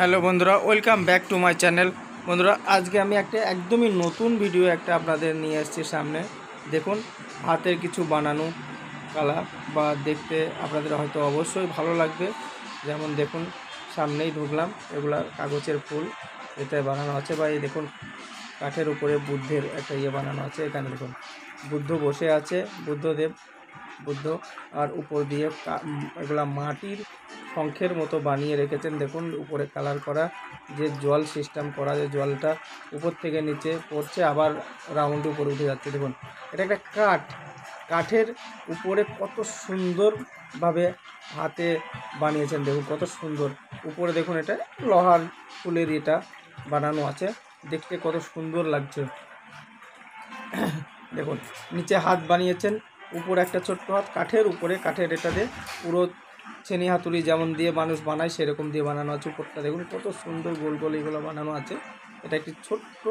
Hello বন্ধুরা, welcome back to my channel. বন্ধুরা, আজকে আমি একটা একদমই নতুন ভিডিও আপনাদের নিয়ে এসেছি সামনে। দেখুন, হাতের কিছু বানানো কলা বা দেখতে আপনাদের হয়তো অবশ্যই ভালো লাগবে। যেমন দেখুন, সামনেই ঢুকলাম, এগুলা কাগজের ফুল এতে বানানো আছে। বা এই দেখুন, কাঠের উপরে বুদ্ধের একটা বানানো আছে। এখানে দেখুন বুদ্ধ বসে আছে, বুদ্ধ। আর উপর দিয়ে এগুলা মাটির শঙ্খের মতো বানিয়ে রেখেছেন। দেখুন উপরে কালার করা, যে জল সিস্টেম করা, যে জলটা উপর থেকে নিচে পড়ছে আবার রাউন্ড উপরে উঠে যাচ্ছে। দেখুন, এটা একটা কাঠের উপরে কত সুন্দরভাবে হাতে বানিয়েছেন। দেখুন কত সুন্দর। উপরে দেখুন, এটা লোহার ফুলের এটা বানানো আছে, দেখতে কত সুন্দর লাগছে। দেখুন নিচে হাত বানিয়েছেন, উপরে একটা ছোট্ট হাত, কাঠের উপরে, কাঠের এটাতে পুরো ছেনি হাতুড়ি যেমন দিয়ে মানুষ বানায় সেরকম দিয়ে বানানো আছে। উপরটা দেখুন কত সুন্দর গোল গোল এগুলো বানানো আছে। এটা একটি ছোট্ট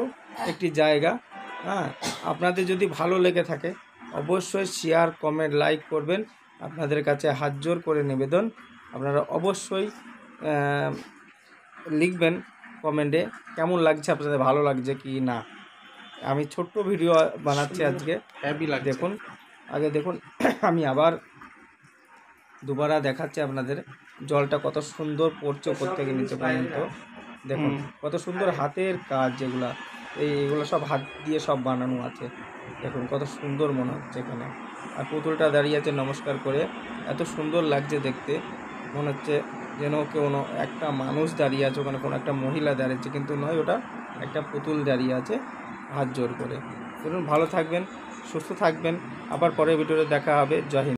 একটি জায়গা। হ্যাঁ, আপনাদের যদি ভালো লেগে থাকে অবশ্যই শেয়ার, কমেন্ট, লাইক করবেন। আপনাদের কাছে হাত জোর করে নিবেদন, আপনারা অবশ্যই লিখবেন কমেন্টে কেমন লাগছে, আপনাদের ভালো লাগছে কি না। আমি ছোট্ট ভিডিও বানাচ্ছি আজকে, দেখুন। আগে দেখুন, আমি আবার দুবারা দেখাচ্ছি আপনাদের। জলটা কত সুন্দর পড়ছে উপর থেকে নিচে পর্যন্ত। দেখুন কত সুন্দর হাতের কাজ, এইগুলো সব হাত দিয়ে সব বানানো আছে। দেখুন কত সুন্দর মনে হচ্ছে এখানে। আর পুতুলটা দাঁড়িয়ে আছে নমস্কার করে, এত সুন্দর লাগছে দেখতে। মনে হচ্ছে যেন একটা মানুষ দাঁড়িয়ে আছে ওখানে, কোনো একটা মহিলা দাঁড়িয়েছে, কিন্তু নয়, ওটা একটা পুতুল দাঁড়িয়ে আছে হাত জোর করে। ধরুন, ভালো থাকবেন, সুস্থ থাকবেন। আবার পরের ভিডিওতে দেখা হবে। জয় হিন্দ।